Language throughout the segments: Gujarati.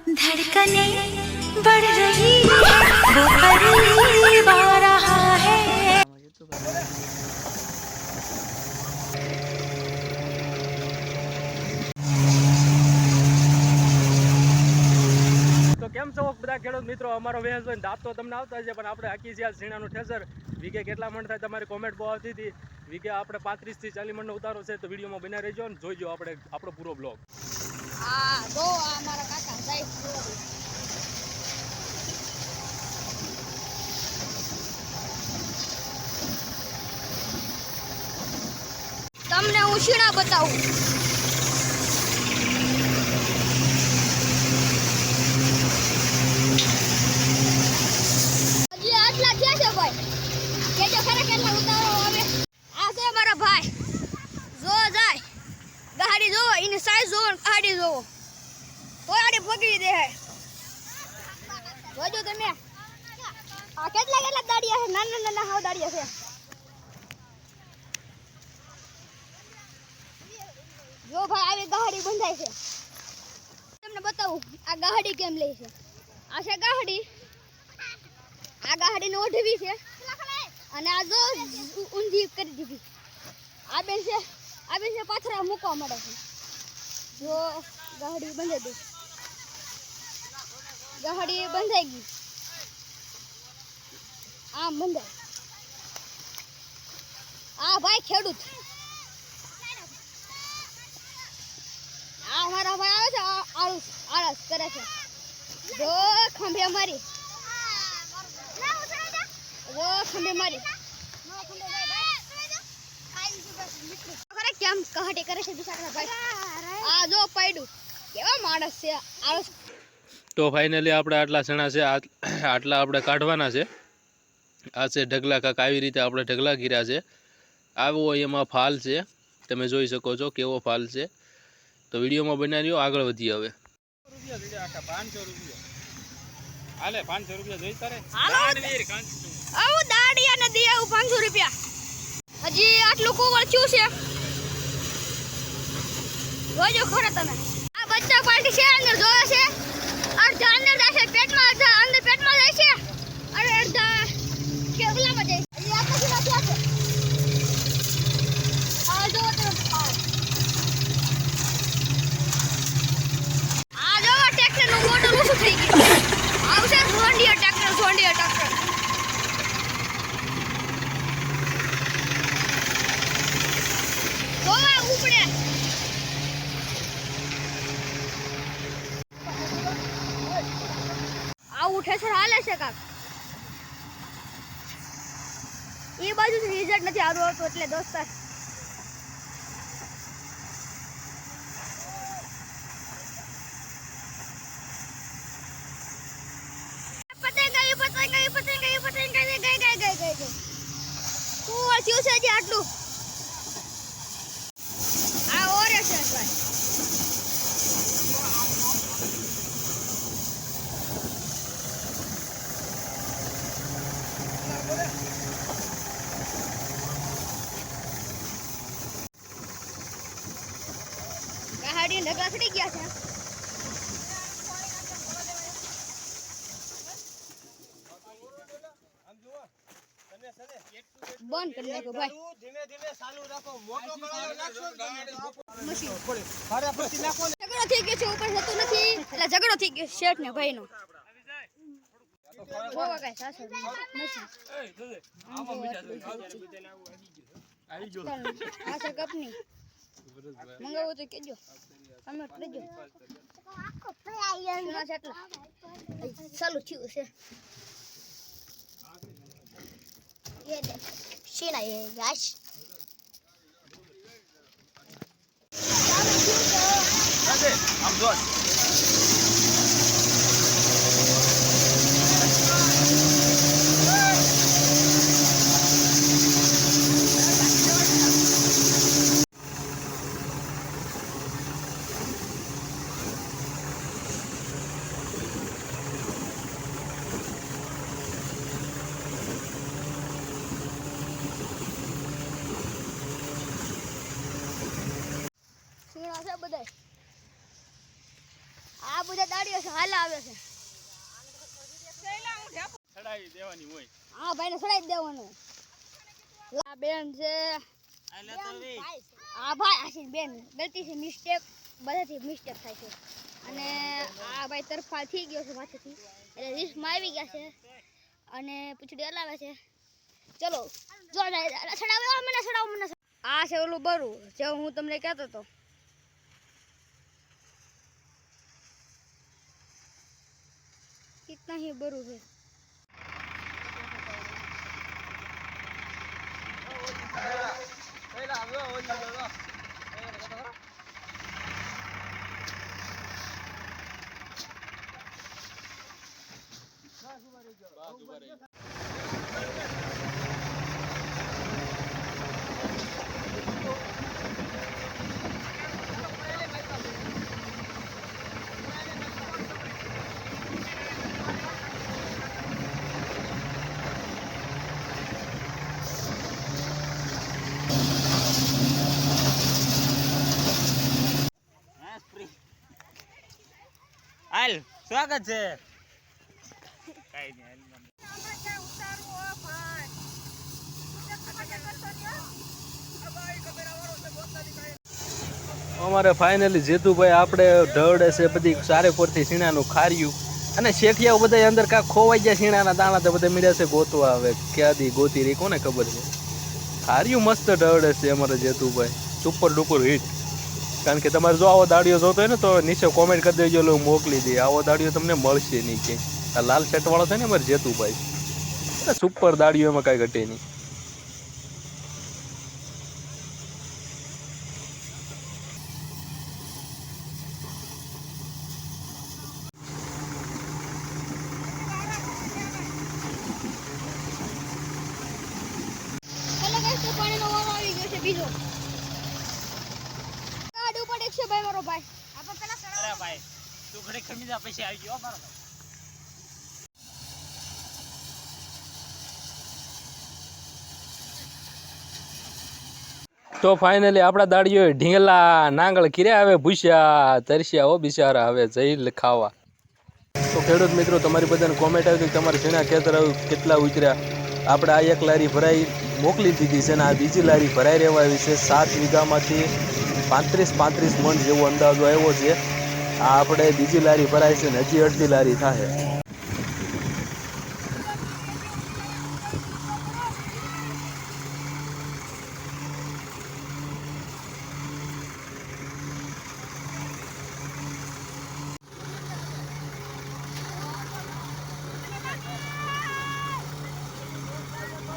धड़कने बढ़ रही है वो करीब आ रहा है। તો કેમ છો બધા ખેડૂત મિત્રો? અમારો વેસ જોઈને દાંત તો તમને આવતા છે, પણ આપણે હાકી છે સીણાનું ઠેસર વીઘે કેટલા મણ થાય તમારી કોમેન્ટ બહુ આવતી હતી. વીઘે આપણે 35 થી 40 મણનો ઉતારો છે, તો વિડીયોમાં બન્યા રહેજો અને જોઈજો આપણે આપણો પૂરો બ્લોગ. આ જો આ મારા કાકા જાય તમને હું શીણા બતાવું. હજી આટલા થયા છે ભાઈ, કેજો ખરા કેટલા ઉતારો આવે. આ છે મારા ભાઈ, જો જાય ગાડી જોવો, એની સાઈઝ જોવો, ગાડી જોવો તો ગાડી પકડી દે. જોજો તમે આ કેટલા કેટલા દાડિયા છે, નાના નાના હાવ દાડિયા છે. જો ભાઈ આવી ગાડી બંધાય છે, તમને બતાવું આ ગાડી કેમ લે છે. આ છે ગાડી, આ ગાડીને ઓઢવી છે અને આ જો ઊંધી કરી દીધી. આ બેન છે પાથરા મૂકવા મળે છે. જો ગાડી બંધાઈ દે, ગાડી બંધાઈ ગઈ, આમ બંધાય. આ ભાઈ ખેડૂત, આ મારા ભાઈ આવે છે આળસ કરે છે. જો ખંભે મારી, જો ખંભે મારી ખરે કેમ કહાટી કરે છે બિચારા ભાઈ. આ જો પાડ્યું કેવા માણસ છે આળસ. તો ફાઇનલી આપણે આટલા સણા છે, આટલા આપણે કાઢવાના છે. આ છે ઢગલા કાંક આવી રીતે આપણે ઢગલા ગીર્યા છે. આવો એમાં ફાલ છે, તમે જોઈ શકો છો કેવો ફાલ છે. તો વિડીયોમાં બન્યા રહ્યો, આગળ વધીએ હવે. 500 રૂપિયા હાલે, 500 રૂપિયા જોઈ તારે આવું દાડિયા ને દે આવું 500 રૂપિયા. હજી આટલું કુવર થયું છે, જોજો ખરા તમે. આ બચ્ચા પાર્ટી છે, અંદર જોવે છે. અડધા અંદર જાય છે પેટમાં, અડધા અંદર પેટમાં જાય છે અને અડધા કેવલામાં જાય છે. હજી આ પછી નથી આપે. આ જો તમે આ જો ટ્રેક્ટર નું મોટર ઊંચું થઈ ગયું. આવશે સોંડિયા ટ્રેક્ટર, સોંડિયા ટ્રેક્ટર. જોવા ઉપડે. આવું ઠેસર હાલે છે કાક. એ બાજુ રિઝલ્ટ નથી આવતું એટલે દોસ્તાર આટલું આ ઓરે છે ભાઈ. ગાડી ઢગલા ચડી ગયા છે. બંધ કરી નાખો ભાઈ, ધીમે ધીમે ચાલુ રાખો. મોટો કળાયો નાખશો મશીન ભારે પછી નાખો ને. ઝઘડો થઈ ગયો છે, ઉપર જતું નથી એટલે ઝઘડો થઈ ગયો શેઠ ને ભાઈ નો. જોવા કઈ સાસુ મશીન આ છે કંપની. મંગાવું તો કેજો, તમે કરજો. ચાલુ થયું છે. Sheena, guys. આમ જો આવે છે હાલ આવે છે ચડાવી દેવાની હોય. હા ભાઈને સડાઈ જ દેવાનું આ બેન છે હા ભાઈ આશીષ બેન ગલતીથી મિસ્ટેક બધાથી મિસ્ટેક થાય છે અને આ ભાઈ તરફા થઈ ગયો છે માથેથી એટલે રીસમાં આવી ગયા છે અને પૂછડી હલાવે છે ચલો જો સડાવો મને આ છે ઓલું બરું જે હું તમને કહેતો હતો कितना ही बरू है હાલ સ્વાગત છે અમારે ફાઇનલી જેતુભાઈ આપણે ઢળે છે બધી સારે કોરથી સીણાનું ખાર્યું અને શેઠિયાઓ બધા અંદર કાંક ખોવાઈ ગયા સીણાના દાણા તો બધા મળ્યા છે ગોતવા આવે ક્યાંથી ગોતી રહી કોને ખબર છે ખાર્યું મસ્ત ઢળે છે અમારે જેતુભાઈ સુપર ડુપર હિટ કારણ કે તમારે જો આવો દાડિયો જોતો હોય ને તો નીચે કોમેન્ટ કરી દેજો એટલે હું મોકલી દઈએ આવો દાડિયો તમને મળશે નહીં કે આ લાલ શર્ટવાળો છે ને અમારે જેતુભાઈ સુપર દાડિયો એમાં કાંઈ ઘટે નહીં હેલો ગાઈસ તો પાણીનો વારો આવી ગયો છે બીજો ગાડી ઉપર એક છે ભાઈ મારો ભાઈ આપણે પેલા સડાવ અરે ભાઈ તું ઘડી ખમી જા પછી આવી ગયો મારો ભાઈ તો ફાઇનલી આપણા દાડીઓ ઢીંગલા નાંગળ કીરે આવે ભૂસ્યા તરસ્યા હો બિચારા હવે જઈ ખાવા તો ખેડૂત મિત્રો તમારી બધાને કોમેન્ટ આવી કે તમારે ઝીણા ખેતર આવ્યું કેટલા ઉતર્યા આપણે આ એક લારી ભરાઈ મોકલી દીધી છે ને આ બીજી લારી ભરાઈ રહેવા આવી છે 7 વીઘામાંથી 35 મણ જેવો અંદાજો આવ્યો છે આ આપણે બીજી લારી ભરાય છે ને હજી અડધી લારી થાય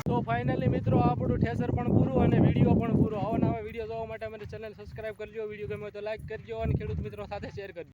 તો ફાઇનલી મિત્રો આપણું ઠેસર પણ પૂરું અને વિડીયો પણ પૂરો આવા નવા વિડીયો જોવા માટે અમારી ચેનલ સબસ્ક્રાઇબ કરજો વિડીયો ગમે તો લાઈક કરજો અને ખેડૂત મિત્રો સાથે શેર કરજો